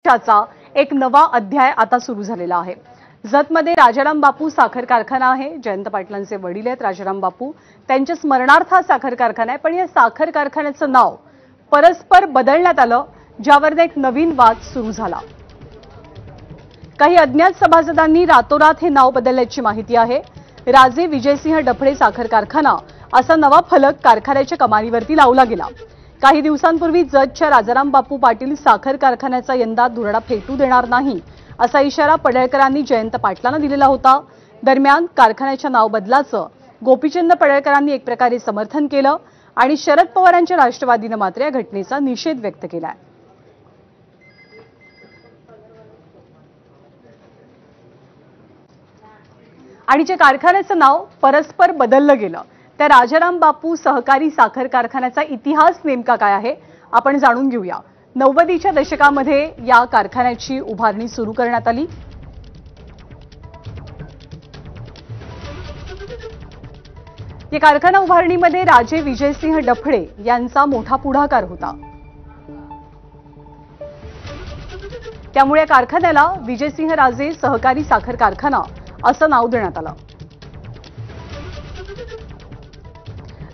चा एक नवा अध्याय आता सुरू झालेला आहे। जतमध्ये राजाराम बापू साखर कारखाना आहे। जयंत पाटलांचे वडील आहेत राजाराम बापू, त्यांच्या स्मरणार्थ साखर कारखाना आहे। पण या साखर कारखान्याचं नाव परस्पर बदलण्यात आलं, ज्यावर एक नवीन वाद सुरू झाला। काही अज्ञात सभासदांनी रातोरात हे नाव बदलल्याची माहिती आहे। राजे विजयसिंह डफळे साखर कारखाना असा नवा फलक कारखान्याच्या कमानीवरती लावला गेला। काही दिवसांपूर्वी जतच्या राजाराम बापू पाटील साखर कारखान्याचा यंदा धुरळा फेटू देणार नाही असा इशारा पडळकरांनी जयंत पाटलांना दिलेला होता। दरम्यान कारखान्याच्या नाव बदलाचं गोपीचंद पडळकरांनी एक प्रकारे समर्थन केलं आणि शरद पवारांच्या राष्ट्रवादीने मात्र या घटनेचा निषेध व्यक्त केलाय। आणि जे कारखान्याचं नाव परस्पर बदललं गेलं त्या राजाराम बापू सहकारी साखर कारखान्याचा इतिहास नेमका काय आहे आपण जाणून घेऊया। 90च्या दशकामध्ये या कारखान्याची उभारणी सुरू करण्यात आली। या कारखाना उभारणीमध्ये राजे विजयसिंह डफळे यांचा मोठा पुढाकार होता। त्यामुळे कारखान्याला विजयसिंह राजे सहकारी साखर कारखाना असं नाव देण्यात आलं।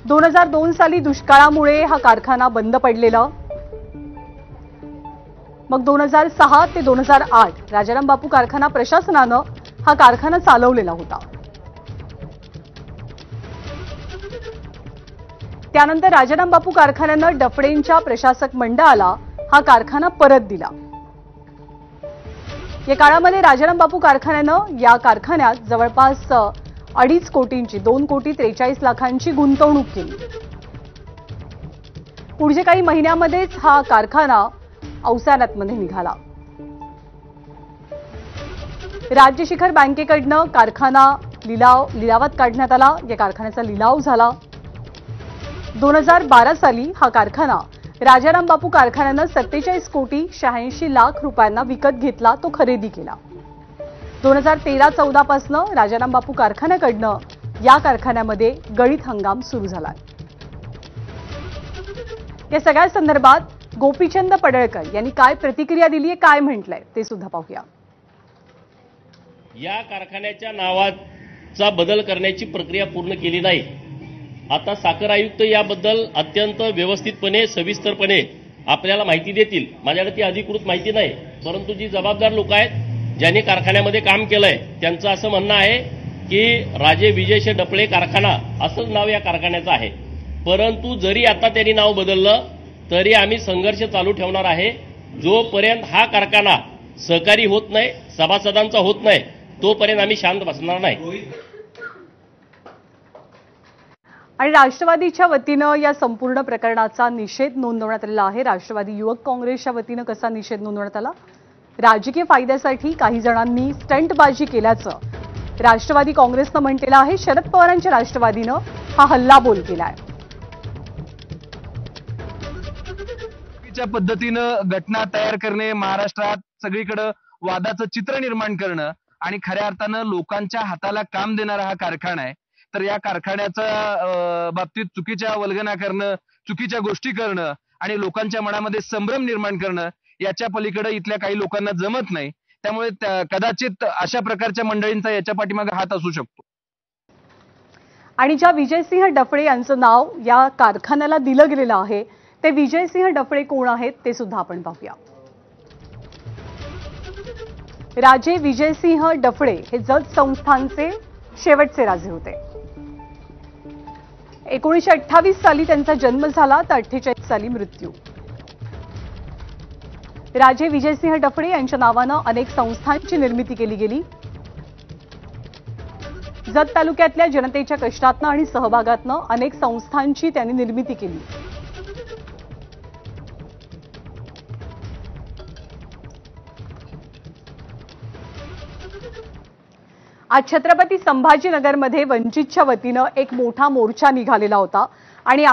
2002 साली दुष्काळामुळे हा कारखाना बंद पडलेला। मग 2006 ते 2008 राजाराम बापू कारखाना प्रशासनानं हा कारखाना चालवलेला होता। त्यानंतर राजाराम बापू कारखान्यानं डफळेंच्या प्रशासक मंडळाला हा कारखाना परत दिला। या काळामध्ये राजाराम बापू कारखान्यानं या कारखान्यात जवळपास 2.5 कोटींची 2,43,00,000ची गुंतवणूक केली। पुढच्या काही महिन्यांमध्येच हा कारखाना अवसानातमध्ये निघाला। राज्य शिखर बँकेकडनं कारखाना लिलावात काढण्यात आला। या कारखान्याचा लिलाव झाला। 2012 साली हा कारखाना राजाराम बापू कारखान्यानं 47,86,00,000 रुपयांना विकत घेतला, तो खरेदी केला। 2013-14 पासून राजाराम बापू कारखान्याकडनं या कारखान्यामध्ये गळीत हंगाम सुरू झाला। या सगळ्या संदर्भात गोपीचंद पडळकर यांनी काय प्रतिक्रिया दिली आहे, काय म्हटलंय ते सुद्धा पाहूया। या कारखान्याच्या नावाचा बदल करण्याची प्रक्रिया पूर्ण केली नाही। आता साखर आयुक्त याबद्दल अत्यंत व्यवस्थितपणे सविस्तरपणे आपल्याला माहिती देतील। माझ्याकडे ती अधिकृत माहिती नाही, परंतु जी जबाबदार लोक आहेत ज्यांनी कारखान्यामध्ये काम केलंय त्यांचं असं म्हणणं आहे की राजे विजयसिंह डफळे कारखाना असंच नाव या कारखान्याचं आहे। परंतु जरी आता त्यांनी नाव बदललं तरी आम्ही संघर्ष चालू ठेवणार आहे। जोपर्यंत हा कारखाना सहकारी होत नाही, सभासदांचा होत नाही, तोपर्यंत आम्ही शांत बसणार नाही। आणि राष्ट्रवादीच्या वतीनं या संपूर्ण प्रकरणाचा निषेध नोंदवण्यात आलेला आहे। राष्ट्रवादी युवक काँग्रेसच्या वतीनं कसा निषेध नोंदवण्यात आला? राजकीय फायद्यासाठी काही जणांनी स्टंटबाजी केल्याचं राष्ट्रवादी काँग्रेसनं म्हटलेलं आहे। शरद पवारांच्या राष्ट्रवादीनं हा हल्लाबोल केलाय। चुकीच्या पद्धतीनं घटना तयार करणे, महाराष्ट्रात सगळीकडे वादाचं चित्र निर्माण करणं आणि खऱ्या अर्थानं लोकांच्या हाताला काम देणारा हा कारखाना आहे। तर या कारखान्याच्या बाबतीत चुकीच्या वल्गना करणं, चुकीच्या गोष्टी करणं आणि लोकांच्या मनामध्ये संभ्रम निर्माण करणं याच्या पलीकडे इथल्या काही लोकांना जमत नाही। त्यामुळे कदाचित अशा प्रकारच्या मंडळींचा याच्या पाठीमागे हात असू शकतो। आणि ज्या विजयसिंह डफळे यांचं नाव या कारखान्याला दिलं गेलेलं आहे ते विजयसिंह डफळे कोण आहेत ते सुद्धा आपण पाहूया। राजे विजयसिंह डफळे हे जत संस्थानचे शेवटचे राजे होते। 1928 साली त्यांचा जन्म झाला तर 48 साली मृत्यू। राजे विजयसिंह डफळे यांच्या नावानं अनेक संस्थांची निर्मिती केली गेली। जत तालुक्यातल्या जनतेच्या कष्टातनं आणि सहभागातनं अनेक संस्थांची त्यांनी निर्मिती केली। आज छत्रपती संभाजीनगरमध्ये वंचितच्या वतीनं एक मोठा मोर्चा निघालेला होता आणि